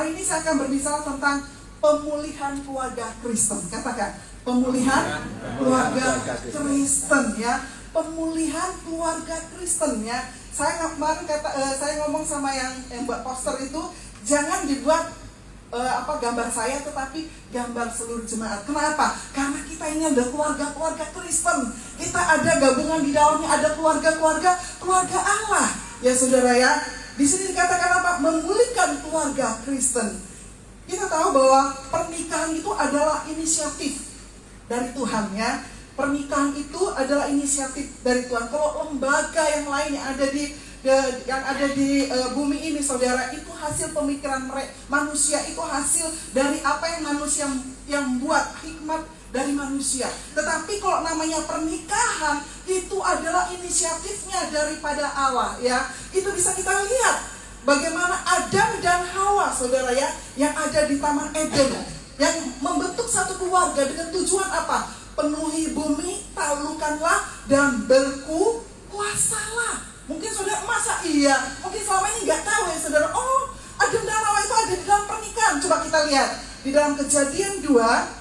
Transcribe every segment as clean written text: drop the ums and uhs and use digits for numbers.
Hari ini saya akan berbicara tentang pemulihan keluarga Kristen. Katakan, pemulihan keluarga Kristen ya. Pemulihan keluarga Kristen ya. Saya kemarin saya ngomong sama yang buat poster itu, jangan dibuat gambar saya, tetapi gambar seluruh jemaat. Kenapa? Karena kita ini ada keluarga-keluarga Kristen. Kita ada gabungan di dalamnya, ada keluarga Allah. Ya saudara ya. Di sini dikatakan apa? Memulihkan keluarga Kristen. Kita tahu bahwa pernikahan itu adalah inisiatif dari Tuhan ya. Pernikahan itu adalah inisiatif dari Tuhan. Kalau lembaga yang lain yang ada di bumi ini, saudara, itu hasil pemikiran manusia, itu hasil dari apa yang manusia yang buat, hikmat dari manusia. Tetapi kalau namanya pernikahan, itu adalah inisiatifnya daripada Allah ya. Itu bisa kita lihat bagaimana Adam dan Hawa, saudara ya, yang ada di Taman Eden, yang membentuk satu keluarga dengan tujuan apa? Penuhi bumi, taklukkanlah dan berkuasalah. Mungkin saudara, masa iya? Mungkin selama ini nggak tahu ya saudara. Oh, Adam dan Hawa itu ada di dalam pernikahan. Coba kita lihat di dalam Kejadian 2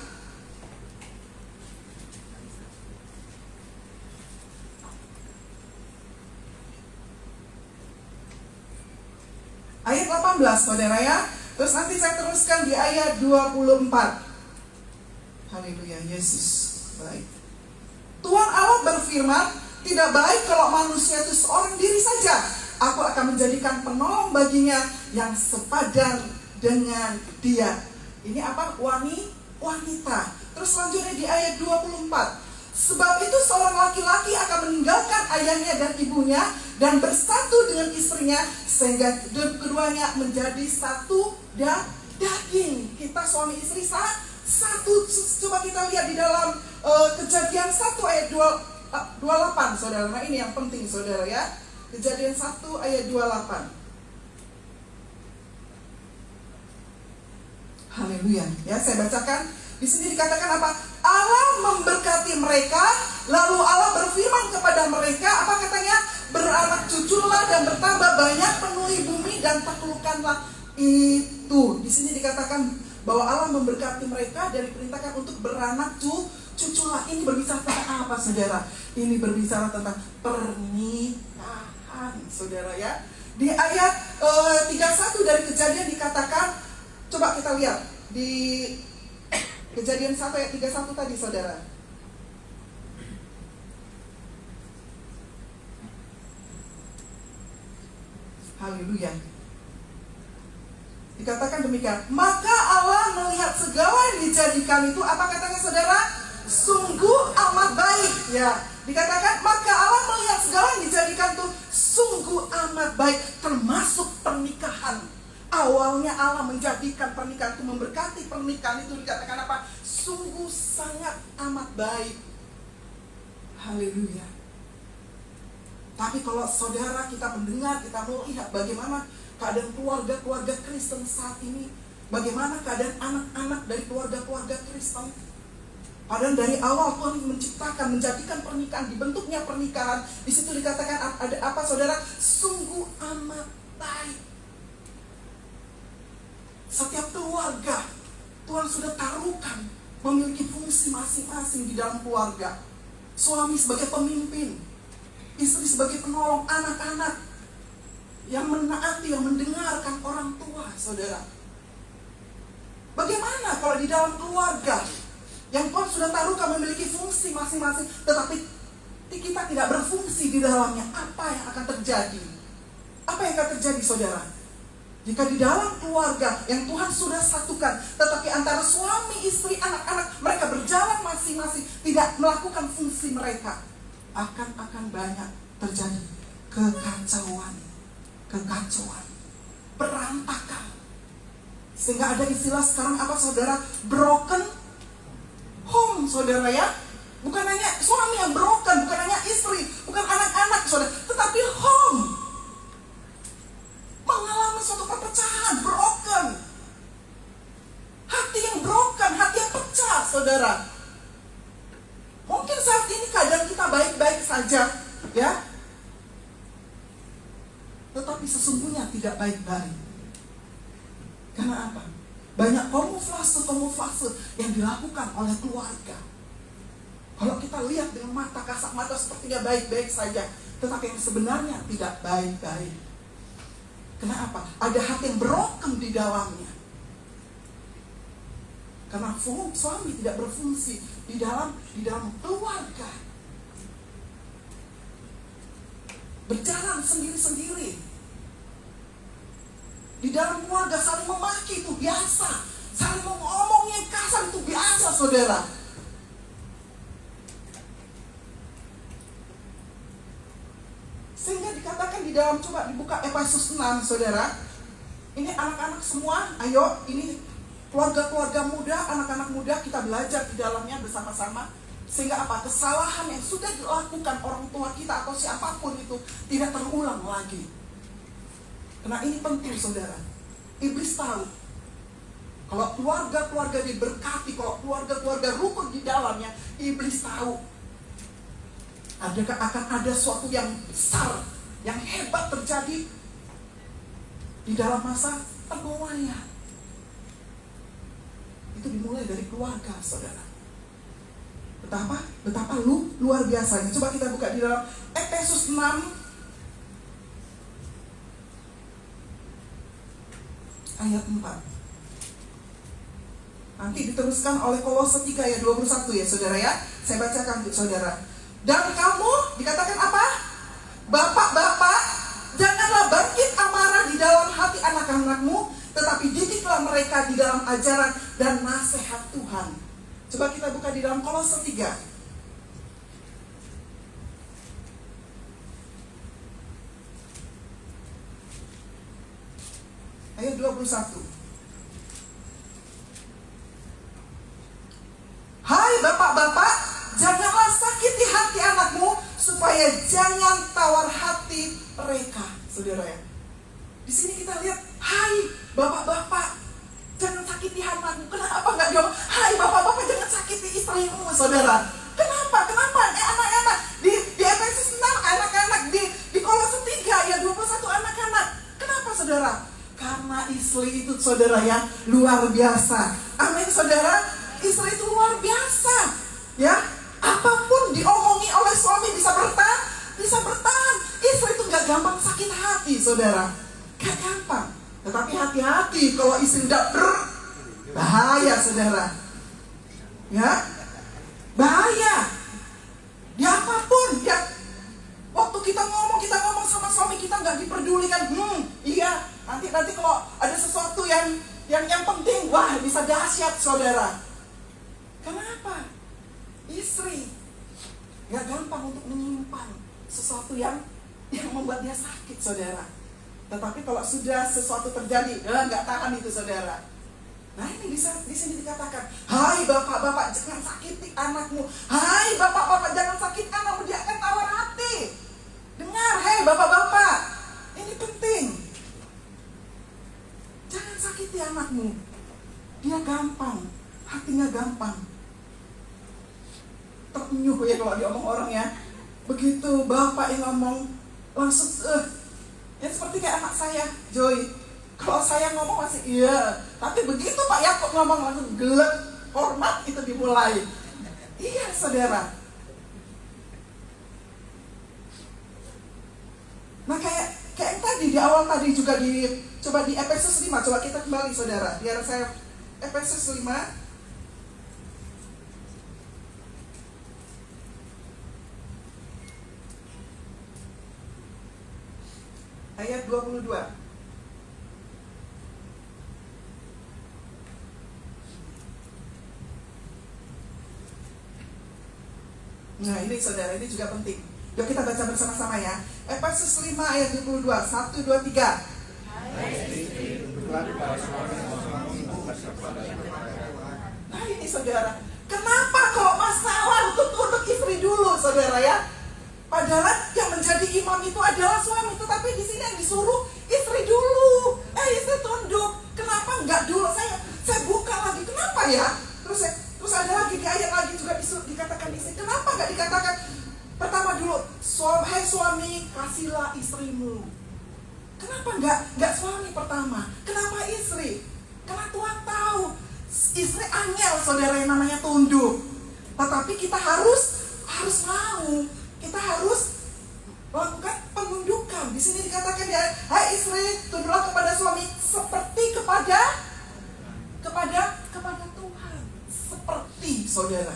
ayat 18, saudara ya. Terus nanti saya teruskan di ayat 24. Haleluya, Yesus. Baik. Tuhan Allah berfirman, tidak baik kalau manusia itu seorang diri saja. Aku akan menjadikan penolong baginya yang sepadan dengan dia. Ini apa? Wanita. Terus selanjutnya di ayat 24. Sebab itu seorang laki-laki akan meninggalkan ayahnya dan ibunya dan bersatu dengan istrinya, sehingga keduanya menjadi satu daging. Kita suami istri satu. Coba kita lihat di dalam Kejadian 1 ayat 28, saudara. Nah ini yang penting, saudara ya. Kejadian 1 ayat 28. Haleluya. Ya, saya bacakan. Di sini dikatakan apa? Allah memberkati mereka, lalu Allah berfirman kepada mereka, apa katanya? Beranak cuculah dan bertambah banyak, penuhi bumi dan taklukkanlah itu. Di sini dikatakan bahwa Allah memberkati mereka dan diperintahkan untuk beranak cuculah. Ini berbicara tentang apa, saudara? Ini berbicara tentang pernikahan, saudara ya. Di ayat 31 dari Kejadian dikatakan, coba kita lihat di Kejadian 1 ayat 31 tadi, saudara. Haleluya. Dikatakan demikian, maka Allah melihat segala yang dijadikan itu, apa katanya saudara? Sungguh amat baik ya. Dikatakan maka Allah melihat segala yang dijadikan itu sungguh amat baik, termasuk pernikahan. Awalnya Allah menjadikan pernikahan itu, memberkati pernikahan itu, dikatakan apa? Sungguh sangat amat baik. Haleluya. Tapi kalau saudara kita mendengar, kita melihat bagaimana keadaan keluarga-keluarga Kristen saat ini, bagaimana keadaan anak-anak dari keluarga-keluarga Kristen. Padahal dari awal Tuhan menciptakan, menjadikan pernikahan, dibentuknya pernikahan. Di situ dikatakan ada apa, saudara? Sungguh amat baik. Setiap keluarga Tuhan sudah taruhkan memiliki fungsi masing-masing di dalam keluarga. Suami sebagai pemimpin, istri sebagai penolong, anak-anak yang menaati, yang mendengarkan orang tua, saudara. Bagaimana kalau di dalam keluarga yang Tuhan sudah taruhkan memiliki fungsi masing-masing, tetapi kita tidak berfungsi di dalamnya? Apa yang akan terjadi? Apa yang akan terjadi, saudara? Jika di dalam keluarga yang Tuhan sudah satukan, tetapi antara suami, istri, anak-anak, mereka berjalan masing-masing, tidak melakukan fungsi mereka, akan banyak terjadi kekacauan, berantakan. Sehingga ada istilah sekarang apa, saudara? Broken home, saudara ya. Bukan hanya suami yang broken, bukan hanya istri, bukan anak-anak, saudara, tetapi home mengalami suatu perpecahan, broken. Hati yang broken, hati yang pecah, saudara. Mungkin saat ini keadaan kita baik-baik saja, ya, tetapi sesungguhnya tidak baik-baik. Karena apa? Banyak kamuflase yang dilakukan oleh keluarga. Kalau kita lihat dengan mata kasat mata sepertinya baik-baik saja, tetapi yang sebenarnya tidak baik-baik. Kenapa? Ada hati yang broken di dalamnya. Karena suami tidak berfungsi di dalam keluarga. Berjalan sendiri-sendiri. Di dalam keluarga saling memaki itu biasa. Saling ngomong yang kasar itu biasa, saudara. Sehingga dikatakan di dalam, coba dibuka Efesus 6, saudara. Ini anak-anak semua, ayo, ini keluarga-keluarga muda, anak-anak muda, kita belajar di dalamnya bersama-sama. Sehingga apa? Kesalahan yang sudah dilakukan orang tua kita atau siapapun itu tidak terulang lagi. Karena ini penting, saudara. Iblis tahu kalau keluarga-keluarga diberkati, kalau keluarga-keluarga rukun di dalamnya, iblis tahu akan ada suatu yang besar, yang hebat terjadi di dalam masa penuaian. Itu dimulai dari keluarga, saudara. Betapa luar biasanya. Coba kita buka di dalam Efesus 6 ayat 4. Nanti diteruskan oleh Kolose 3 ayat 21 ya, saudara ya. Saya bacakan untuk saudara. Dan kamu dikatakan apa? Bapak-bapak, janganlah bangkit amarah di dalam hati anak-anakmu, tetapi didiklah mereka di dalam ajaran dan nasihat Tuhan. Coba kita buka di dalam Kolose 3. Ayat 21. Hai bapak-bapak, janganlah sakiti hati anakmu, supaya jangan tawar hati mereka. Saudara ya, di sini kita lihat, hai bapak-bapak, jangan sakiti anakmu. Kenapa nggak jawab, hai bapak-bapak, jangan sakiti istrimu, saudara? Kenapa? Anak-anak di Efesus 6 anak-anak, di Kolose 3 ayat 21 anak-anak. Kenapa, saudara? Karena istri itu, saudara ya, luar biasa. Amin, saudara. Istri itu luar biasa, ya. Apapun diomongi oleh suami bisa bertahan. Istri itu gak gampang sakit hati, saudara. Gak gampang. Tetapi hati-hati kalau istri tidak bahaya, saudara. Ya, bahaya. Ya apapun, ya. Waktu kita ngomong sama suami kita gak diperdulikan. Iya. Nanti kalau ada sesuatu yang penting, wah bisa dahsyat, saudara. Kenapa? Istri gak gampang untuk menyimpan sesuatu yang membuat dia sakit, saudara. Tetapi kalau sudah sesuatu terjadi, gak tahan itu, saudara. Nah ini di sini dikatakan, hai bapak-bapak, jangan sakiti anakmu. Hai bapak-bapak, jangan sakiti anakmu, dia akan tawar hati. Dengar, hei bapak-bapak, ini penting. Jangan sakiti anakmu. Dia gampang, hatinya gampang terenyuh ya kalau diomong orang ya. Begitu bapak yang ngomong langsung ya seperti kayak anak saya, Joy. Kalau saya ngomong masih iya, tapi begitu Pak Yakub ngomong langsung gelap, hormat itu dimulai. Iya, saudara. Nah kayak yang tadi di awal tadi juga coba di Efesus 5, coba kita kembali, saudara. Biar saya Efesus 5 ayat 22. Nah ini, saudara, ini juga penting. Yuk kita baca bersama-sama ya. Efesus 5 ayat 22. 1, 2, 3. Nah ini, saudara, kenapa kok masalah untuk tunduk istri dulu, saudara ya? Padahal yang menjadi imam itu adalah suami, tetapi di sini yang disuruh istri dulu. Istri tunduk. Kenapa enggak dulu? Saya buka lagi. Kenapa ya? Terus ada lagi di ayat lagi juga dikatakan di sini. Kenapa enggak dikatakan pertama dulu, hai suami, kasihlah istrimu. Kenapa enggak suami pertama? Kenapa istri? saudara yang namanya tunduk. Tetapi kita harus mau. Kita harus lakukan penundukan. Di sini dikatakan ya, hai istri, tunduklah kepada suami seperti kepada Tuhan. Seperti, saudara.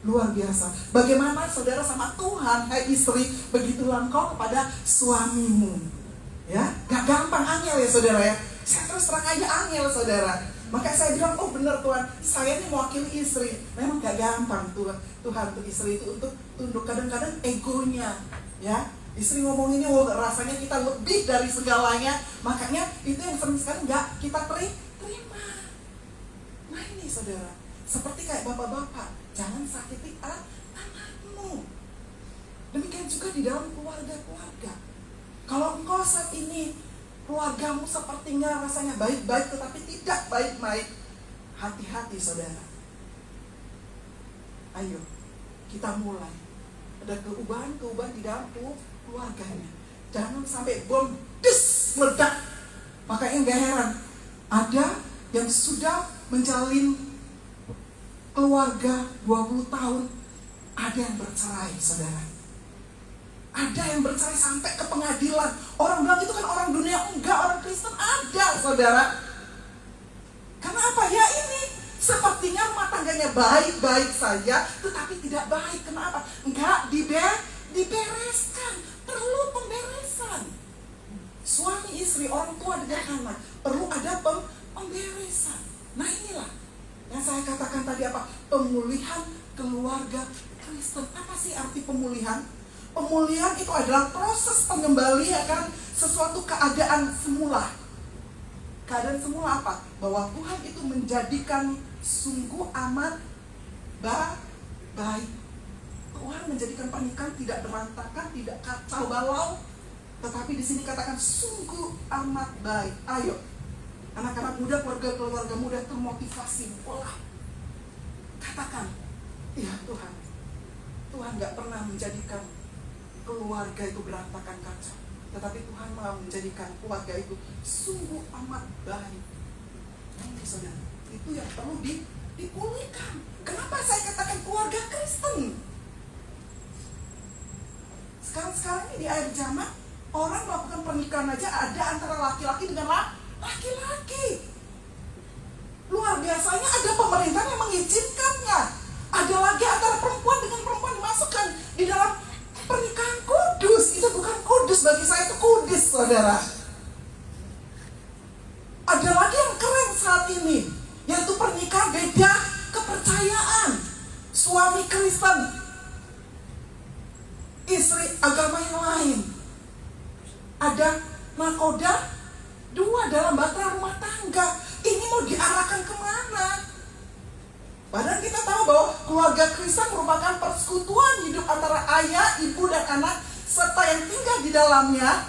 Luar biasa. Bagaimana saudara sama Tuhan, hai istri, begitulah engkau kepada suamimu. Ya, gak gampang, angel ya saudara ya. Saya terus terang aja angel saudara. Maka saya bilang, oh benar Tuhan, saya ini mewakili istri. Memang gak gampang Tuhan untuk istri itu untuk tunduk. Kadang-kadang egonya, ya, istri ngomong ini, rasanya kita lebih dari segalanya. Makanya itu yang sering sekali gak kita terima. Nah ini saudara, seperti kayak bapak-bapak, jangan sakiti anakmu. Demikian juga di dalam keluarga-keluarga. Kalau engkau saat ini keluargamu sepertinya rasanya baik-baik tetapi tidak baik-baik, hati-hati saudara. Ayo kita mulai ada perubahan di dalam keluarganya. Jangan sampai bom meledak. Makanya gak heran ada yang sudah menjalin keluarga 20 tahun, ada yang bercerai saudara. Ada yang bercerai sampai ke pengadilan. Orang bilang itu kan orang dunia. Enggak, orang Kristen ada saudara. Karena apa? Ya ini sepertinya rumah tangganya baik-baik saja, tetapi tidak baik. Kenapa? Enggak dibereskan. Perlu pemberesan. Suami istri, orang tua dengan anak, perlu ada pemberesan. Nah inilah yang saya katakan tadi apa? Pemulihan keluarga Kristen. Apa sih arti pemulihan? Pemulihan itu adalah proses pengembalian sesuatu keadaan semula. Keadaan semula apa? Bahwa Tuhan itu menjadikan sungguh amat baik. Tuhan menjadikan pernikahan tidak berantakan, tidak kacau balau, tetapi di sini katakan sungguh amat baik. Ayo, anak-anak muda, keluarga muda termotivasi, pola. Katakan, ya Tuhan, Tuhan gak pernah menjadikan keluarga itu berantakan kacau, tetapi Tuhan mau menjadikan keluarga itu sungguh amat baik. Nah, saudara, itu yang perlu dipulihkan. Kenapa saya katakan keluarga Kristen? Sekarang ini di akhir zaman, orang melakukan pernikahan aja ada antara laki-laki dengan laki-laki. Luar biasanya ada pemerintah yang mengizinkannya. Ada lagi antara perempuan dengan perempuan dimasukkan di dalam pernikahan kudus. Itu bukan kudus, bagi saya itu kudus saudara. Ada lagi yang keren saat ini, yaitu pernikahan beda kepercayaan. Suami Kristen, istri agama yang lain. Ada nakoda dua dalam bahtera rumah tangga. Ini mau diarahkan kemana? Padahal kita tahu bahwa keluarga Kristen merupakan persekutuan hidup antara ayah, ibu, dan anak, serta yang tinggal di dalamnya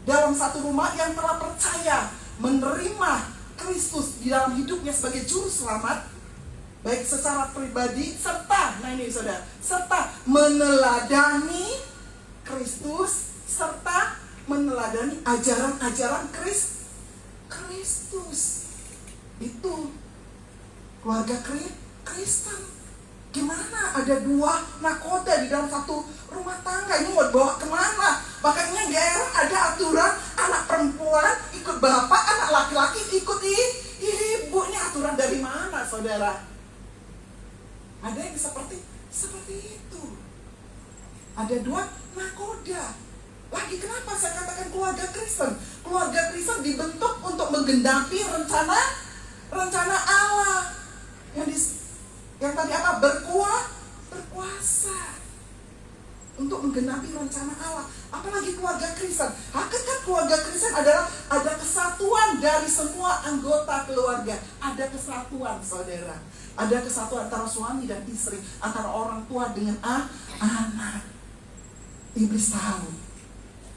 dalam satu rumah yang telah percaya menerima Kristus di dalam hidupnya sebagai juru selamat, baik secara pribadi serta, nah ini saudara, serta meneladani Kristus, serta meneladani ajaran-ajaran Kristus. Itu keluarga Kristen. Gimana ada dua nakoda di dalam satu rumah tangga? Ini mau dibawa kemana? Makanya gak heran ada aturan anak perempuan ikut bapak, anak laki-laki ikut ibu. Ini aturan dari mana saudara? Ada yang seperti itu. Ada dua nakoda. Lagi kenapa saya katakan keluarga Kristen? Keluarga Kristen dibentuk untuk menggenapi rencana Allah. Yang tadi apa? Berkuasa untuk menggenapi rencana Allah. Apalagi keluarga Kristen. Hakikat keluarga Kristen adalah ada kesatuan dari semua anggota keluarga. Ada kesatuan saudara. Ada kesatuan antara suami dan istri, antara orang tua dengan anak. Iblis tahu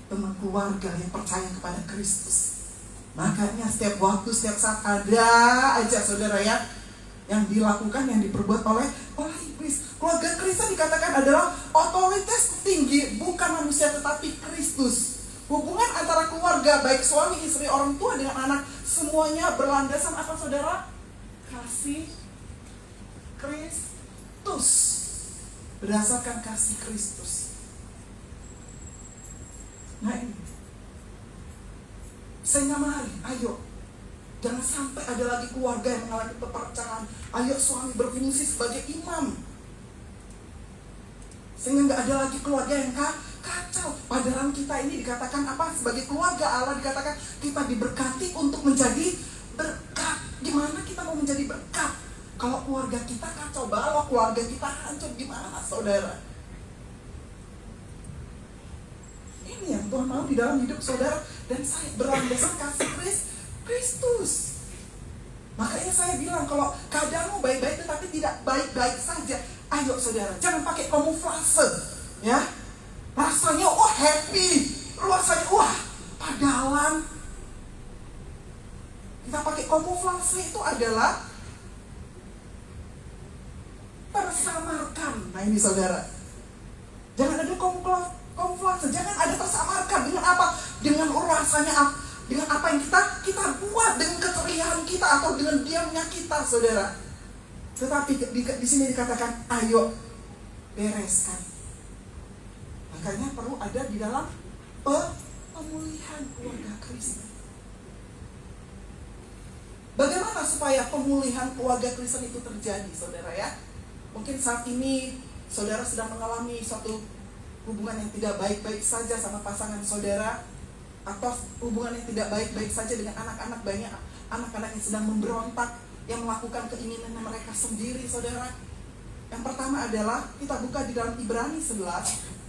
tentang keluarga yang percaya kepada Kristus. Makanya setiap waktu, setiap saat ada aja saudara ya yang dilakukan, yang diperbuat oleh iblis. Keluarga Kristen dikatakan adalah otoritas tinggi, bukan manusia tetapi Kristus. Hubungan antara keluarga, baik suami, istri, orang tua dengan anak, semuanya berlandasan apa saudara? kasih Kristus. Berdasarkan kasih Kristus. Nah ini, sehingga mari, ayo, jangan sampai ada lagi keluarga yang mengalami pepercahan. Ayo suami berfungsi sebagai imam, sehingga nggak ada lagi keluarga yang kacau. Padahal kita ini dikatakan apa? Sebagai keluarga Allah dikatakan kita diberkati untuk menjadi berkat. Gimana kita mau menjadi berkat kalau keluarga kita kacau balau, keluarga kita hancur? Gimana saudara? Ini yang Tuhan mau di dalam hidup saudara dan saya, berlandaskan kasih Kristus. Makanya saya bilang, kalau keadaanmu baik-baik tetapi tidak baik-baik saja, ayo saudara, jangan pakai kamuflase, ya. Rasanya happy, rasanya padahal kita pakai kamuflase itu adalah tersamarkan. Nah ini saudara, jangan ada kamuflase, jangan ada tersamarkan dengan apa? Dengan rasanya, dengan apa yang kita buat, dengan keceriaan kita atau dengan diamnya kita, saudara. Tetapi di sini dikatakan, ayo bereskan. Makanya perlu ada di dalam pemulihan keluarga Kristen. Bagaimana supaya pemulihan keluarga Kristen itu terjadi, saudara ya? Mungkin saat ini saudara sedang mengalami suatu hubungan yang tidak baik-baik saja sama pasangan saudara, atau hubungan yang tidak baik-baik saja dengan anak-anak. Banyak anak-anak yang sedang memberontak, yang melakukan keinginan mereka sendiri, saudara. Yang pertama adalah kita buka di dalam Ibrani 11.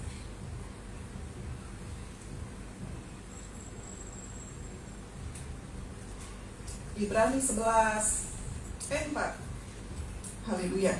Ibrani 11 4. Haleluya.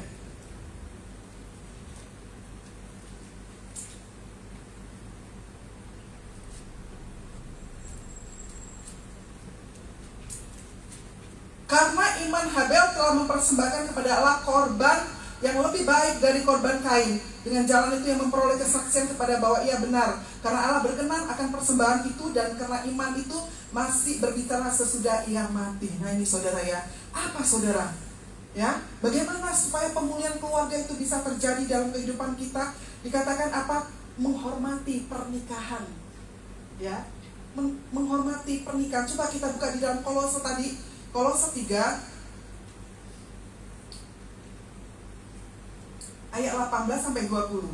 Karena iman Habel telah mempersembahkan kepada Allah korban yang lebih baik dari korban Kain. Dengan jalan itu yang memperoleh kesaksian kepada bahwa ia benar. Karena Allah berkenan akan persembahan itu, dan karena iman itu masih berbicara sesudah ia mati. Nah ini saudara ya. Apa saudara? Ya, bagaimana supaya pemulihan keluarga itu bisa terjadi dalam kehidupan kita? Dikatakan apa? Menghormati pernikahan. Ya, menghormati pernikahan. Coba kita buka di dalam Kolose tadi. Kolose 3 ayat 18 sampai 20.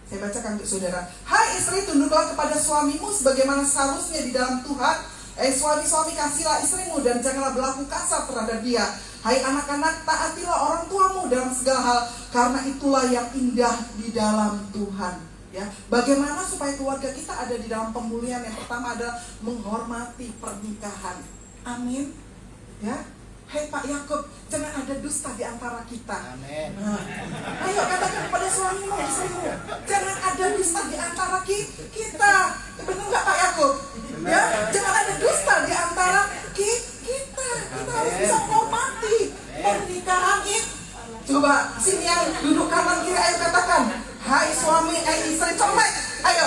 Saya bacakan untuk saudara. Hai istri, tunduklah kepada suamimu sebagaimana seharusnya di dalam Tuhan. Suami-suami, kasihlah istrimu dan janganlah berlaku kasar terhadap dia. Hai anak-anak, taatilah orang tuamu dalam segala hal, karena itulah yang indah di dalam Tuhan. Ya, bagaimana supaya keluarga kita ada di dalam pemulihan? Yang pertama adalah menghormati pernikahan. Amin. Ya, hei Pak Yakub, jangan ada dusta di antara kita. Amin. Nah, ayo katakan kepada suamimu, istrimu, jangan ada dusta di antara kita. Benar nggak Pak Yakub? Ya, jangan ada dusta di antara kita. Kita harus bisa menghormati pernikahan itu. Coba sini yang duduk kanan kiri, ayo katakan, hai suami, istri, colek. Ayo,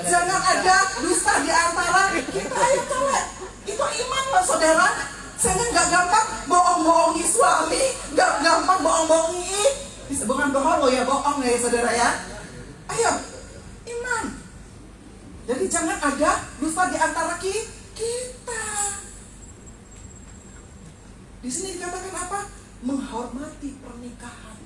jangan ada dusta di antara kita. Ayo colek. Itu iman loh saudara. Saya nggak gampang bohong-bohongi suami, nggak gampang bohong-bohongi. Bukan bohong loh ya, bohong ya saudara ya. Ayo, iman. Jadi jangan ada dusta di antara kita. Di sini dikatakan apa? Menghormati pernikahan.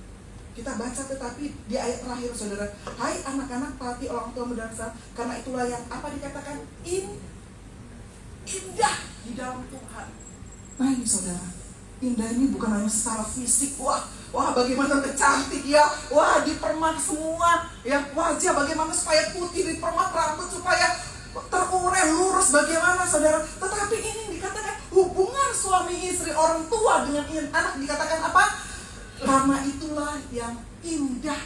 Kita baca tetapi di ayat terakhir saudara. Hai anak-anak, taati orang tuamu dan saudara, karena itulah yang apa dikatakan indah di dalam Tuhan. Nah ini saudara, indah ini bukan hanya secara fisik. Wah bagaimana cantik ya. Wah dipermak semua ya, wajah bagaimana supaya putih, dipermak rambut supaya terurai lurus bagaimana saudara. Tetapi ini dikatakan hubungan suami istri, orang tua dengan anak, dikatakan apa? Karena itulah yang indah.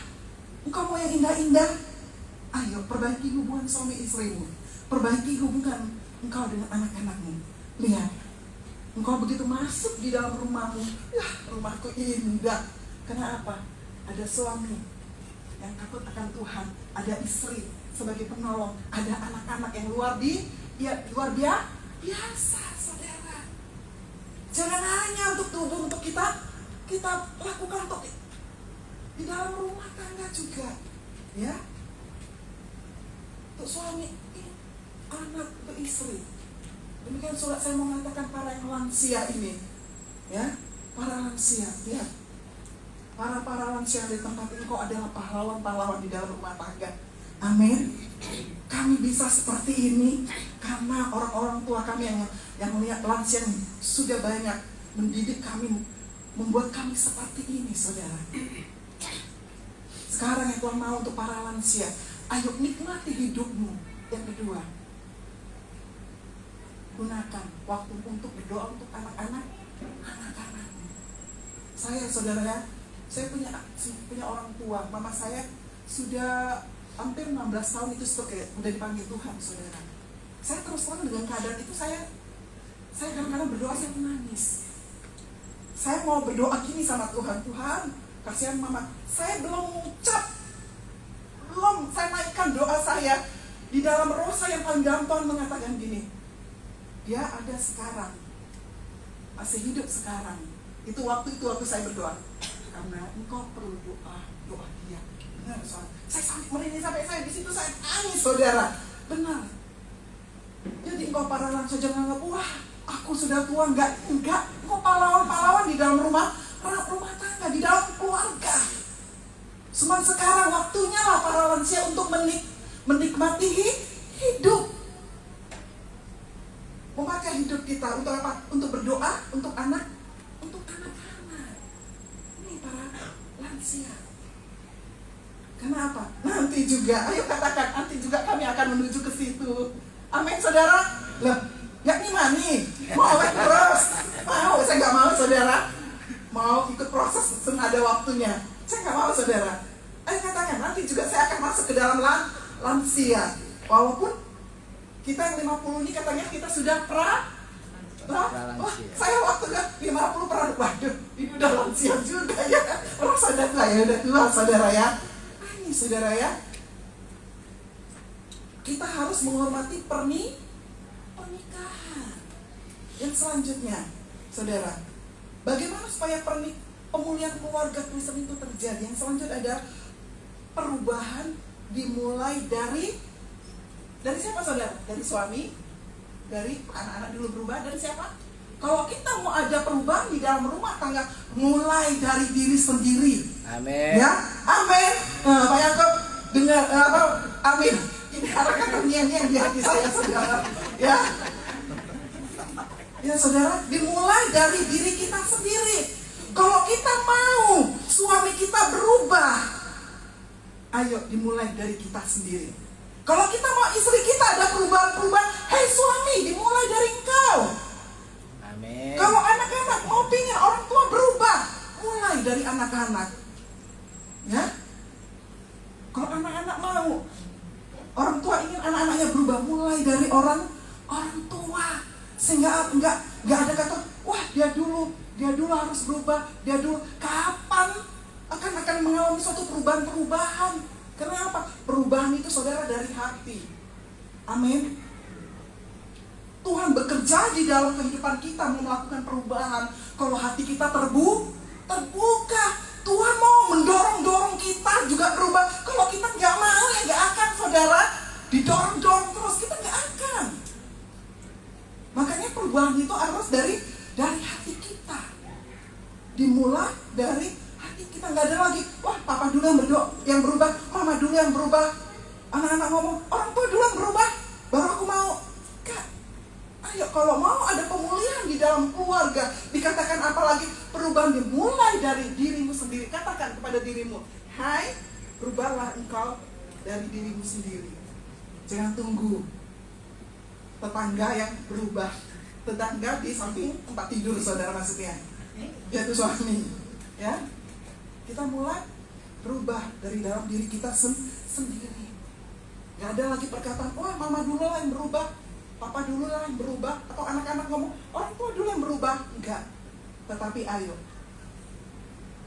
Engkau mau yang indah-indah? Ayo perbaiki hubungan suami istrimu, perbaiki hubungan engkau dengan anak-anakmu. Lihat, engkau begitu masuk di dalam rumahmu, ya rumahku indah. Kenapa? Ada suami yang takut akan Tuhan, ada istri sebagai penolong, ada anak-anak yang luar biasa, saudara. Jangan hanya untuk tubuh, untuk kita kita lakukan untuk di dalam rumah tangga juga, ya. Untuk suami, anak, untuk istri. Demikian surat saya mengatakan para yang lansia ini, ya, para lansia, ya. Para lansia di tempat ini kok adalah pahlawan-pahlawan di dalam rumah tangga. Amin. Kami bisa seperti ini karena orang-orang tua kami yang melihat lansia yang sudah banyak mendidik kami, membuat kami seperti ini, saudara. Sekarang yang Tuhan mau untuk para lansia, ayo nikmati hidupmu. Yang kedua, gunakan waktu untuk berdoa untuk anak-anak. Saya, saudara, saya punya orang tua. Mama saya sudah hampir 16 tahun itu udah dipanggil Tuhan, saudara. Saya terus terang dengan keadaan itu, saya kadang-kadang berdoa, saya menangis. Saya mau berdoa gini sama Tuhan, Tuhan, kasihan mama, saya belum saya naikkan doa saya di dalam roh saya yang paling dalam. Tuhan mengatakan gini, dia ada sekarang, masih hidup sekarang. Itu waktu saya berdoa, karena engkau perlu doa dia. Benar, soal saya sampai merinding, sampai saya di situ saya nangis, saudara. Benar. Jadi engkau para lansia jangan anggap, wah aku sudah tua, enggak. Engkau pahlawan di dalam rumah tangga, di dalam keluarga. Cuman sekarang waktunya lah para lansia untuk menikmati hidup. Memakai hidup kita untuk apa? Untuk berdoa, untuk anak-anak. Ini para lansia. Kenapa? Nanti juga, ayo katakan, nanti juga kami akan menuju ke situ. Amin, saudara. Lah, ya nih, mau terus? Mau, saya nggak mau, saudara. Mau ikut proses senada waktunya. Saya nggak mau, saudara. Ayo katakan, nanti juga saya akan masuk ke dalam lansia. Walaupun kita yang 50 ini katanya kita sudah saya waktu ke 50 waduh, ini udah lansia juga ya. Orang sadar saya udah tua, saudara ya. Ini saudara ya, kita harus menghormati pernikahan. Yang selanjutnya, saudara, bagaimana supaya pemulihan keluarga Kristen itu terjadi? Yang selanjutnya ada perubahan dimulai dari siapa, saudara? Dari suami, dari anak-anak dulu berubah. Dari siapa? Kalau kita mau ada perubahan di dalam rumah tangga, mulai dari diri sendiri. Amin. Ya, amin. Pak Yakob dengar amin. Ini arahkan terngiang-ngiang di hati saya, saudara. Ya, saudara, dimulai dari diri kita sendiri. Kalau kita mau suami kita berubah, ayo dimulai dari kita sendiri. Kalau kita mau istri kita ada perubahan-perubahan, hei suami, dimulai dari engkau. Amin. Kalau anak-anak mau pingin orang tua berubah, mulai dari anak-anak. Ya, kalau anak-anak mau orang tua ingin anak-anaknya berubah, mulai dari orang tua. Sehingga enggak ada kata, wah dia dulu harus berubah, dia dulu. Kapan akan mengalami suatu perubahan? Kenapa? Perubahan itu, saudara, dari hati. Amin. Tuhan bekerja di dalam kehidupan kita mau melakukan perubahan. Kalau hati kita terbuka, Tuhan mau mendorong kita juga berubah. Kalau kita nggak mau, ya nggak akan, saudara. Didorong terus, kita nggak akan. Makanya perubahan itu harus dari hati kita. Dimulai dari hati kita. Nggak ada lagi, wah papa dulu yang berubah, mama dulu yang berubah. Anak-anak ngomong, orang tua dulu yang berubah, baru aku mau. Ayo, kalau mau ada pemulihan di dalam keluarga, dikatakan apalagi perubahan dimulai dari dirimu sendiri. Katakan kepada dirimu, hai, berubahlah engkau dari dirimu sendiri. Jangan tunggu tetangga yang berubah. Tetangga di samping tempat tidur, saudara, maksudnya yaitu suami. Ya, kita mulai berubah dari dalam diri kita sendiri. Gak ada lagi perkataan, wah mama dulu lah yang berubah, papa dulu lah yang berubah, atau anak-anak ngomong, orang tua dulu yang berubah. Enggak. Tetapi ayo,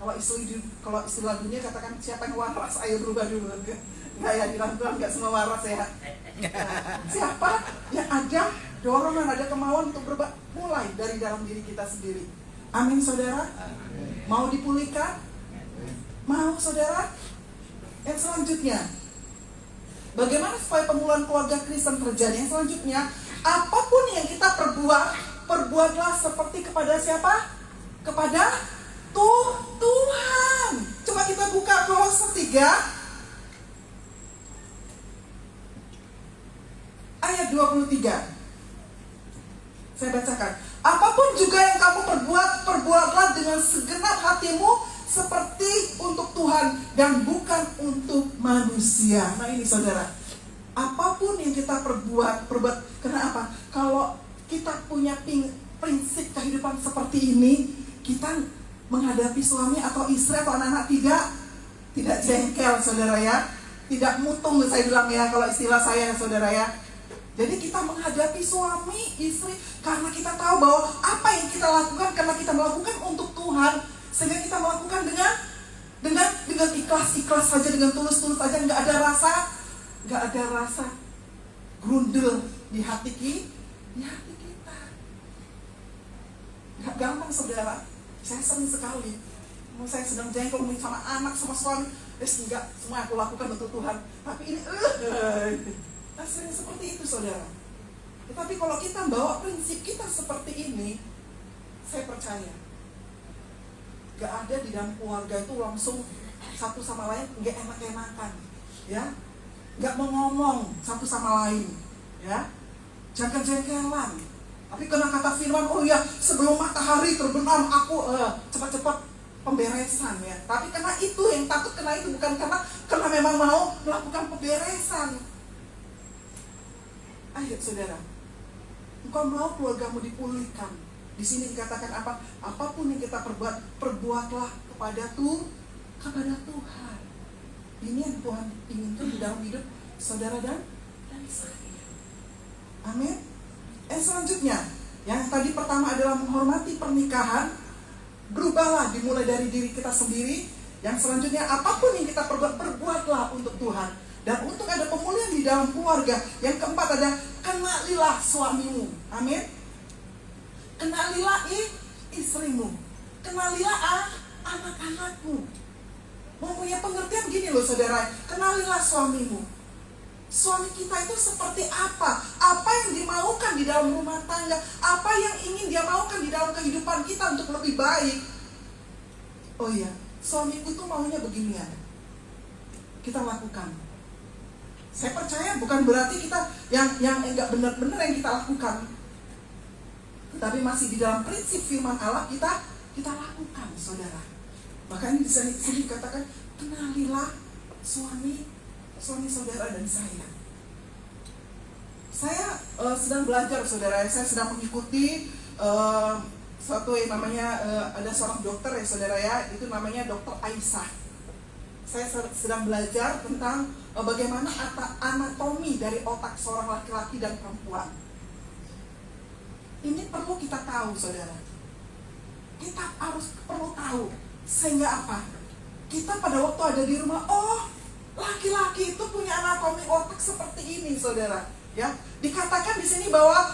kalau istilah dunia katakan siapa yang waras, ayo berubah dulu. Enggak ya, di dalam Tuhan enggak semua waras ya. Siapa yang ada dorongan, ada kemauan untuk berubah, mulai dari dalam diri kita sendiri. Amin saudara. Amin. Mau dipulihkan? Mau saudara? Yang selanjutnya, bagaimana supaya pemulihan keluarga Kristen terjadi? Yang selanjutnya, apapun yang kita perbuat, perbuatlah seperti kepada siapa? Kepada Tuhan. Coba kita buka Kolose 3 ayat 23. Saya bacakan. Apapun juga yang kamu perbuat, perbuatlah dengan segenap hatimu seperti untuk Tuhan dan bukan untuk manusia. Nah ini saudara, apapun yang kita perbuat. Kenapa? Kalau kita punya prinsip kehidupan seperti ini, kita menghadapi suami atau istri atau anak-anak tidak jengkel saudara ya, tidak mutung saya bilang ya, kalau istilah saya saudara ya. Jadi kita menghadapi suami, istri karena kita tahu bahwa apa yang kita lakukan karena kita melakukan untuk Tuhan, sehingga kita melakukan dengan ikhlas saja, dengan tulus saja, nggak ada rasa grundel di hati kita. Nggak gampang saudara. Saya sering sekali, saya sedang jengkel sama anak, sama suami, enggak, semua aku lakukan untuk Tuhan. Tapi ini sering seperti itu saudara. Tetapi kalau kita bawa prinsip kita seperti ini, saya percaya gak ada di dalam keluarga itu langsung satu sama lain gak enak-enakan, ya, gak mau ngomong satu sama lain, ya, jengkel-jengkelan. Tapi karena kata firman, oh ya, sebelum matahari terbenam aku cepat-cepat pemberesan ya. Tapi karena itu yang takut kena itu bukan karena memang mau melakukan pemberesan. Ayo saudara, engkau mau keluargamu dipulihkan. Di sini dikatakan apa? Apapun yang kita perbuatlah kepada Tuhan. Ini yang Tuhan inginkan di dalam hidup saudara dan saya. Amin. Selanjutnya, yang tadi pertama adalah menghormati pernikahan. Berubahlah, dimulai dari diri kita sendiri. Yang selanjutnya, apapun yang kita perbuatlah untuk Tuhan. Dan untuk ada pemulihan di dalam keluarga. Yang keempat ada, kenalilah suamimu. Amin. Kenalilah istrimu. Kenalilah anak-anakmu. Mempunyai pengertian gini loh saudara. Kenalilah suamimu. Suami kita itu seperti apa? Apa yang dimaukan di dalam rumah tangga? Apa yang ingin dia maukan di dalam kehidupan kita untuk lebih baik? Oh iya, suamiku tuh maunya beginian. Kita lakukan. Saya percaya bukan berarti kita yang enggak benar-benar yang kita lakukan, tapi masih di dalam prinsip firman Allah kita lakukan, saudara. Makanya di sini dikatakan kenalilah suami saudara dan saya. Saya sedang belajar, saudara. Saya sedang mengikuti suatu yang namanya ada seorang dokter ya, saudara ya. Itu namanya Dokter Aisyah. Saya sedang belajar tentang bagaimana anatomi dari otak seorang laki-laki dan perempuan. Ini perlu kita tahu, saudara. Kita perlu tahu. Sehingga apa? Kita pada waktu ada di rumah, oh, laki-laki itu punya anatomi otak seperti ini, saudara. Ya, dikatakan di sini bahwa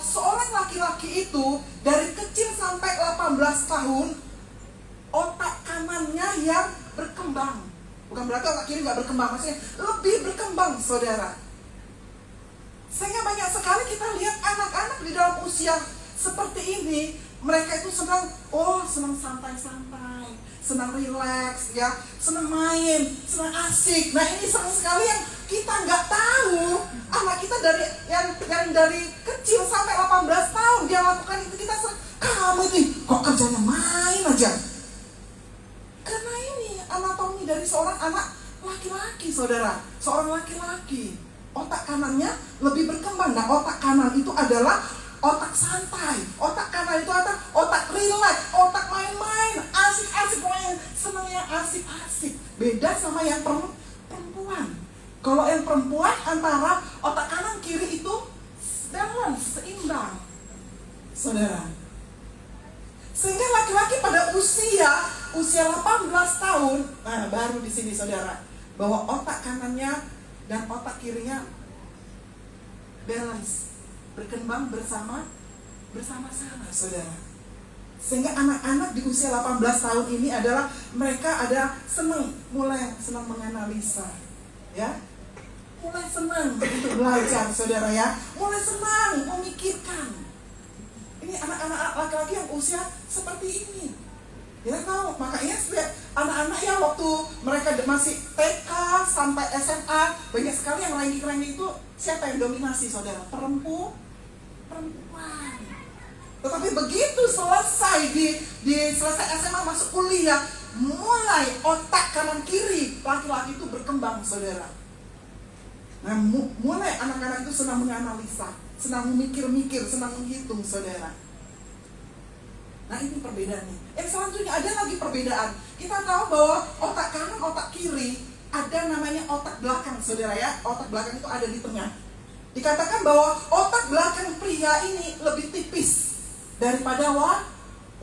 seorang laki-laki itu dari kecil sampai 18 tahun, otak kanannya yang berkembang. Bukan berarti otak kiri nggak berkembang, maksudnya lebih berkembang, saudara. Sehingga banyak sekali kita lihat anak-anak di dalam usia seperti ini, mereka itu senang santai-santai, senang rileks, ya, senang main, senang asik. Nah ini senang sekali yang kita nggak tahu. Anak kita dari kecil sampai 18 tahun dia lakukan itu, kita senang. Kamu ini kok kerjanya main aja? Karena ini anatomi dari seorang anak laki-laki, saudara. Seorang laki-laki, otak kanannya lebih berkembang. Nah, otak kanan itu adalah otak santai. Otak kanan itu adalah otak rileks, otak main-main, asik-asik, pokoknya senangnya asik-asik. Beda sama yang perempuan. Kalau yang perempuan antara otak kanan kiri itu balance, seimbang, saudara. Sehingga laki-laki pada usia 18 tahun, nah baru di sini saudara, bahwa otak kanannya dan otak kirinya balance, berkembang bersama-sama, saudara. Sehingga anak-anak di usia 18 tahun ini adalah mereka mulai senang menganalisa, ya, mulai senang untuk belajar, saudara ya, mulai senang memikirkan. Ini anak-anak laki-laki yang usia seperti ini. Kita tahu, makanya setiap anak-anak ya waktu mereka masih TK sampai SMA, banyak sekali yang ranking-ranking itu siapa yang dominasi, saudara? Perempuan. Tetapi begitu selesai di selesai SMA masuk kuliah, mulai otak kanan kiri laki-laki itu berkembang, saudara. Nah, mulai anak-anak itu senang menganalisa, senang memikir-mikir, senang menghitung, saudara. Nah, ini perbedaannya. Yang selanjutnya ada lagi perbedaan. Kita tahu bahwa otak kanan, otak kiri ada namanya otak belakang, saudara ya. Otak belakang itu ada di tengah. Dikatakan bahwa otak belakang pria ini lebih tipis daripada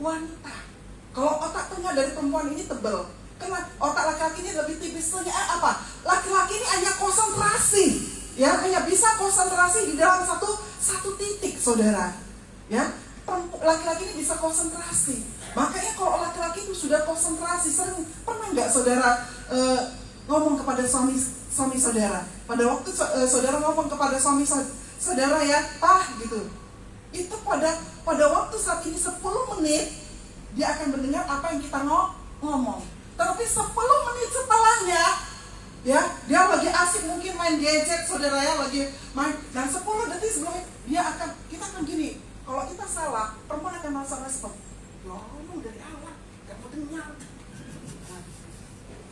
wanita. Kalau otak tengah dari perempuan ini tebal. Karena otak laki-laki ini lebih tipis. Soalnya apa? Laki-laki ini hanya konsentrasi, ya, hanya bisa konsentrasi di dalam satu titik, saudara. Ya, laki-laki ini bisa konsentrasi. Makanya kalau laki-laki itu sudah konsentrasi, pernah nggak saudara ngomong kepada suami saudara? Pada waktu saudara ngomong kepada suami saudara ya, gitu. Itu pada waktu saat ini 10 menit dia akan mendengar apa yang kita ngomong. Tapi 10 menit setelahnya, ya, dia lagi asik mungkin main gadget, saudara ya, lagi main. Dan 10 detik sebelumnya kita akan gini. Kalau kita salah, perempuan akan merasa respon. Ya, lu dari awal gak mau dengar.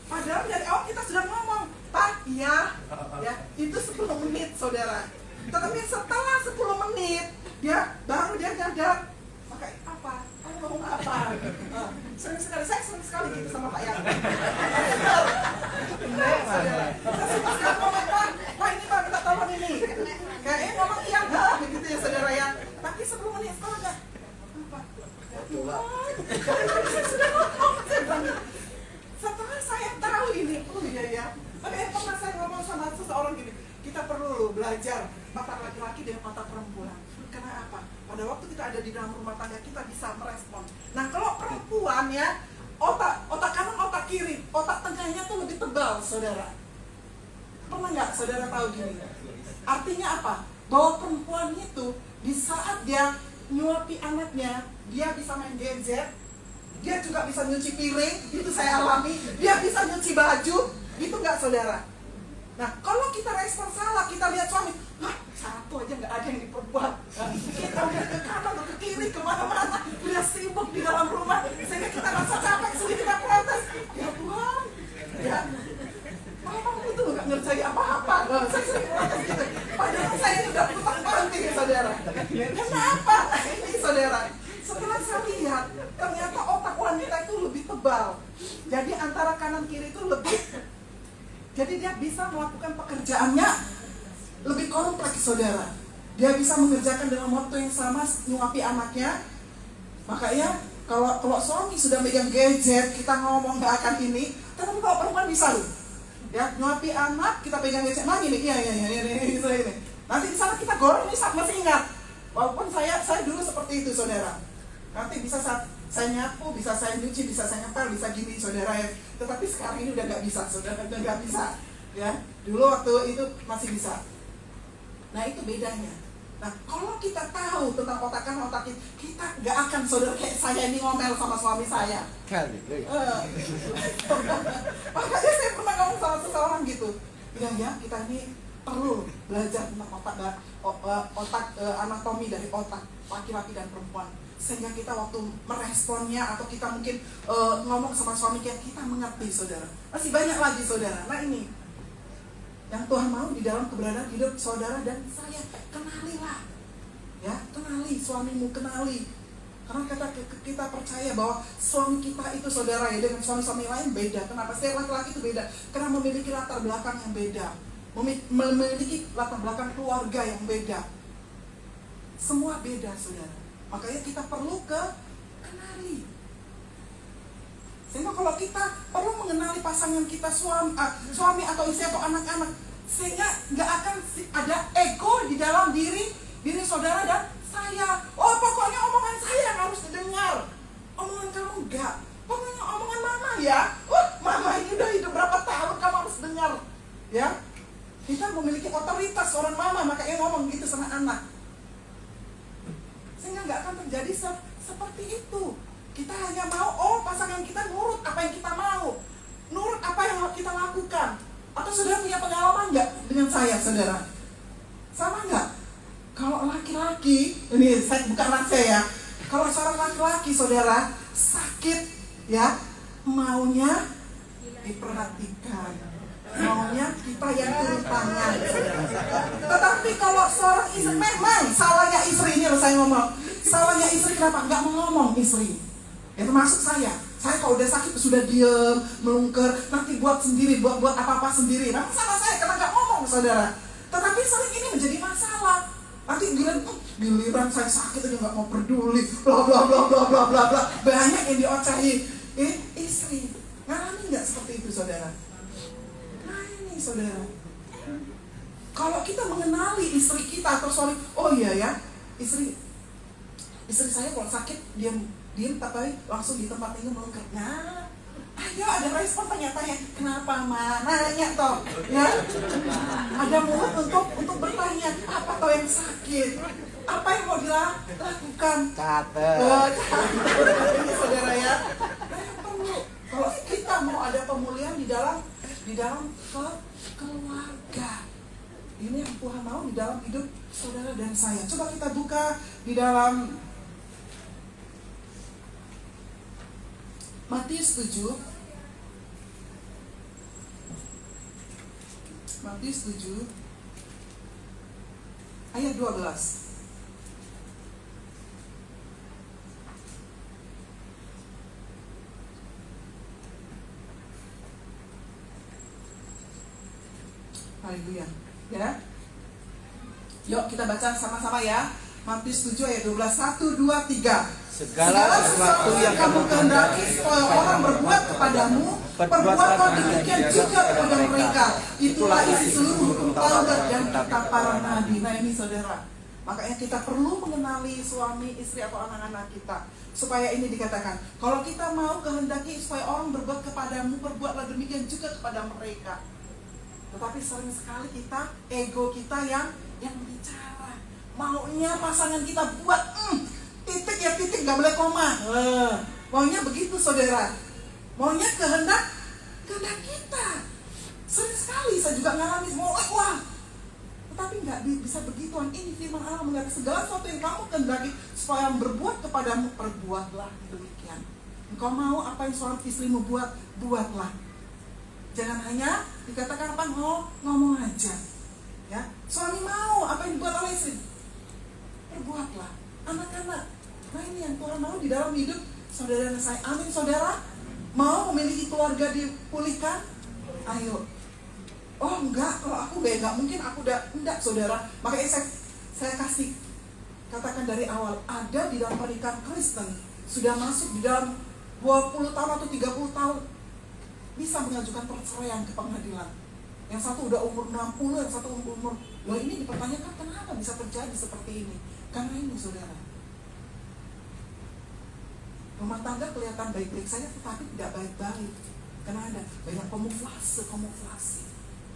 Padahal dari awal kita sudah ngomong, iya, ya, itu 10 menit, saudara. Tetapi setelah 10 menit, baru dia nyadar. Maka apa? Kamu ngomong apa? Saya senang sekali gitu sama Pak Yang. Saya suka sekali ngomong, Pak ini Pak, minta tolong ini. Kayaknya ngomong iya, begitu ya, saudara ya. Tapi 10 menit setelah apa? Saya sudah ngomong, saya bilang. Setelah saya tahu ini, ya. Makanya pernah saya ngomong sama seseorang gini, kita perlu belajar otak laki-laki dengan otak perempuan. Karena apa? Pada waktu kita ada di dalam rumah tangga, kita bisa merespon. Nah, kalau perempuan ya, otak kanan, otak kiri, otak tengahnya tuh lebih tebal, saudara. Pernah nggak saudara tahu gini? Artinya apa? Bahwa perempuan itu di saat dia nyuapi anaknya, dia bisa main gadget, dia juga bisa nyuci piring, itu saya alami. Dia bisa nyuci baju, itu nggak, saudara? Nah, kalau kita respon salah, kita lihat suami, satu aja nggak ada yang diperbuat. Kita udah ke kanan, ke kiri, kemana-mana, udah sibuk di dalam rumah, sehingga kita rasa capek, sehingga kita protes. Ya Tuhan, ya, Mama itu nggak ngerjain apa-apa. Saya sering protes gitu. Padahal saya ini udah putang-panting, saudara. Kenapa? Ini, saudara. Setelah saya lihat, ternyata otak wanita itu lebih tebal. Jadi antara kanan kiri itu lebih. Jadi dia bisa melakukan pekerjaannya lebih kompleks, saudara. Dia bisa mengerjakan dalam waktu yang sama, nyuapi anaknya. Makanya kalau suami sudah megang gadget, kita ngomong nggak akan ini. Tapi kalau perempuan bisa loh, ya, nyuapi anak, kita pegang gadget, ini, ini. Nanti di sana kita goreng, ini masih ingat. Walaupun saya dulu seperti itu, saudara. Nanti bisa saya nyapu, bisa saya nyuci, bisa saya ngepel, bisa gini, saudara ya. Tetapi sekarang ini udah nggak bisa, saudara, udah nggak bisa, ya. Dulu waktu itu masih bisa. Nah, itu bedanya. Nah, kalau kita tahu tentang otak kanan, otak kiri, kita nggak akan, saudara, kayak saya ini ngomel sama suami saya. Makanya saya pernah ngomong sama seseorang gitu, bilang ya, kita ini perlu belajar tentang otak anatomi dari otak laki-laki dan perempuan, sehingga kita waktu meresponnya atau kita mungkin ngomong sama suami kita mengerti, saudara. Masih banyak lagi, saudara. Nah, ini yang Tuhan mau di dalam keberadaan hidup saudara dan saya. Kenalilah, ya, kenali suamimu, kenali. Karena kita percaya bahwa suami kita itu, saudara, ya, dengan suami-suami lain beda. Kenapa? Setiap laki-laki itu beda, karena memiliki latar belakang yang beda, memiliki latar belakang keluarga yang beda. Semua beda, saudara. Makanya kita perlu kenali. Sehingga kalau kita perlu mengenali pasangan kita, suami atau istri atau anak-anak, sehingga nggak akan ada ego di dalam diri saudara dan saya. Oh, pokoknya omongan saya yang harus didengar. enggak. Pokoknya omongan mama ya. Mama ini udah hidup berapa tahun, kamu harus dengar. Ya. Kita memiliki otoritas seorang mama, makanya ngomong gitu sama anak. Sehingga nggak akan terjadi seperti itu. Kita hanya mau, pasangan kita nurut apa yang kita mau, nurut apa yang kita lakukan. Atau saudara punya pengalaman nggak dengan saya, saudara? Sama nggak? Kalau laki-laki, ini saya bukan anak saya ya. Kalau seorang laki-laki, saudara, sakit, ya, maunya diperhatikan, maunya kita yang turun tangan. Tetapi kalau seorang istri, memang salahnya istri, ini saya ngomong, salahnya istri kenapa? Nggak mau ngomong istri. Ya termasuk saya kalau udah sakit sudah diem, melungker, nanti buat sendiri, buat apa-apa sendiri. Memang salah saya karena nggak ngomong, saudara. Tetapi sering ini menjadi masalah. Nanti giliran saya sakit aja nggak mau peduli, bla bla bla bla bla bla bla. Banyak yang diocehi. Istri ngalamin nggak seperti itu, saudara? Nah ini, saudara. Kalau kita mengenali istri kita, atau oh iya ya, istri saya kalau sakit diam tapi langsung di tempat ini melengkap. Nah, ayo ada respon tanya-tanya, kenapa Ma? Nanya toh, ya? Ada mulut untuk bertanya, apa toh yang sakit? Apa yang mau dilakukan? Catat. Ini saudara ya. Nah, perlu. Kalau kita mau ada pemulihan di dalam keluarga, ini yang Tuhan mau di dalam hidup saudara dan saya. Coba kita buka di dalam Matius 7. Matius 7 ayat 12. Haleluya. Ya. Yuk kita baca sama-sama ya. Matius 7 ayat 12. 1, 2, 3. Segala sesuatu yang kamu kehendaki supaya orang berbuat kepadamu, perbuatlah demikian juga kepada mereka. Itulah isi seluruh hukum Taurat dan kitab para nabi. Nah ini saudara, makanya kita perlu mengenali suami, istri atau anak-anak kita, supaya ini dikatakan, kalau kita mau kehendaki supaya orang berbuat kepadamu, perbuatlah demikian juga kepada mereka. Tetapi sering sekali kita, ego kita yang bicara, maunya pasangan kita buat titik ya titik, gak boleh koma. Maunya begitu, saudara. Maunya kehendak kita. Sering sekali saya juga ngalami mau wah. Tetapi gak bisa begituan. Ini firman Allah mengatakan segala sesuatu yang kamu kehendaki supaya berbuat kepadamu, perbuatlah demikian. Engkau mau apa yang seorang istrimu buat, buatlah. Jangan hanya dikatakan apa ngomong aja. Ya, suami mau apa yang dibuat oleh istri, perbuatlah. Anak-anak, nah ini yang Tuhan mau di dalam hidup saudara dan saya. Amin, saudara. Mau memiliki keluarga dipulihkan? Ayo. Oh enggak, kalau aku enggak mungkin aku enggak, saudara. Makanya saya kasih katakan dari awal, ada di dalam pernikahan Kristen sudah masuk di dalam 20 tahun atau 30 tahun bisa mengajukan perceraian ke pengadilan. Yang satu udah umur 60, yang satu umur. Loh ini dipertanyakan kenapa bisa terjadi seperti ini? Karena ini, saudara, rumah tangga kelihatan baik-baik saja tetapi tidak baik-baik. Karena ada banyak kamuflase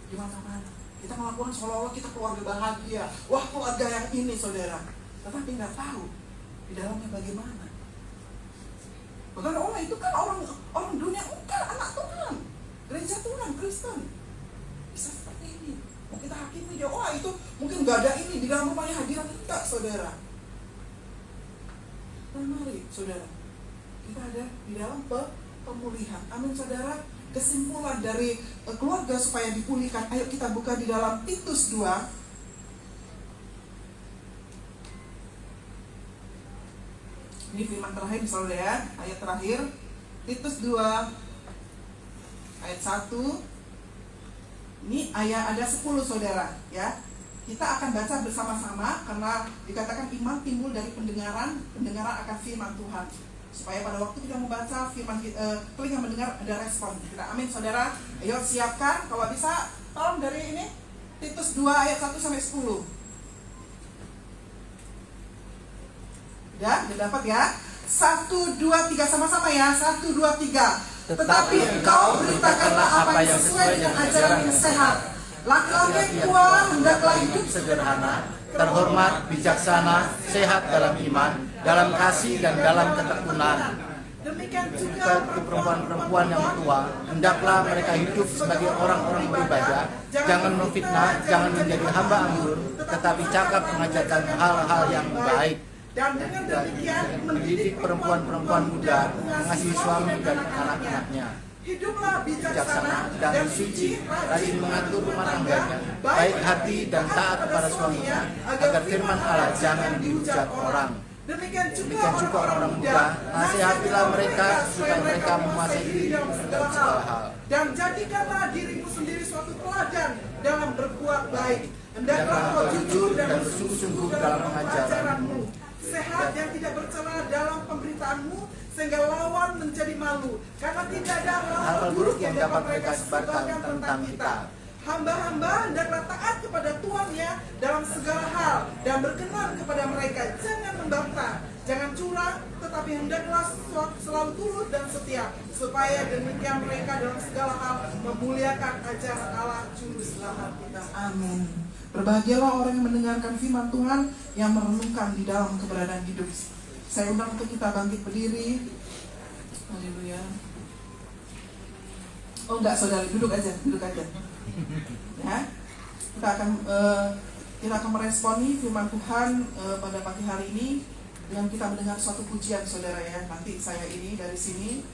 di mana-mana. Kita melakukan seolah-olah kita keluarga bahagia. Wah, keluarga yang ini, saudara. Tetapi nggak tahu di dalamnya bagaimana. Bukan itu kan orang dunia, bukan anak Tuhan, gereja Tuhan, Kristen. Bisa seperti ini. Mau kita hakimi dia, itu mungkin nggak ada ini di dalam rumahnya hadiran, enggak, saudara. Nah, mari, saudara, kita ada di dalam pemulihan. Amin, saudara. Kesimpulan dari keluarga supaya dipulihkan. Ayo kita buka di dalam Titus 2. Ini firman terakhir, saudara ya, ayat terakhir. Titus 2 ayat 1. Ini ayat ada 10, saudara ya. Kita akan baca bersama-sama karena dikatakan iman timbul dari pendengaran akan firman Tuhan. Supaya pada waktu kita membaca firman, telinga mendengar, ada respon. Kita amin, saudara. Ayo siapkan, kalau bisa tolong dari ini Titus 2 ayat 1 sampai 10. Udah dapat ya? 1, 2, 3 sama-sama ya. 1, 2, 3. Tetapi engkau beritakanlah apa yang sesuai dengan ajaran yang sehat. Laki-laki yang tua hendaklah hidup sederhana, terhormat, bijaksana, sehat dalam iman, dalam kasih dan dalam ketekunan. Demikian juga Juga perempuan-perempuan yang tua, hendaklah mereka hidup sebagai orang-orang beribadah, jangan memfitnah, jangan menjadi hamba anggur, tetapi cakap mengajarkan hal-hal yang baik. dan dengan demikian Mendidik perempuan-perempuan muda, mengasihi suami dan anak-anaknya. hiduplah bijaksana Bijaksana dan suci, rajin mengatur rumah tangganya, baik hati dan taat kepada suaminya, agar firman Allah jangan dihujat orang. Demikian Demikian juga orang-orang muda, nasihatilah mereka supaya mereka menguasai diri dalam segala hal. Dan jadikanlah dirimu sendiri suatu teladan dalam berbuat baik. Hendaklah kau jujur dan bersungguh-sungguh dalam pengajaranmu, sehat yang tidak bercela dalam pemberitaanmu, sehingga lawan menjadi malu, karena tidak ada hal buruk yang dapat mereka sebarkan tentang kita. Hamba-hamba hendaklah taat kepada tuannya dalam segala hal dan berkenan kepada mereka. Jangan membantah, jangan curang, tetapi hendaklah selalu turut dan setia, supaya demikian mereka dalam segala hal memuliakan ajaran Allah Juru Selamat kita. Amin. Berbahagialah orang yang mendengarkan firman Tuhan, yang merenungkan di dalam keberadaan hidup. Saya undang untuk kita bangkit berdiri. Haleluya. Oh enggak, saudara, duduk aja. Ya, kita akan meresponi firman Tuhan pada pagi hari ini dengan kita mendengar suatu pujian, saudara ya. Nanti saya ini dari sini.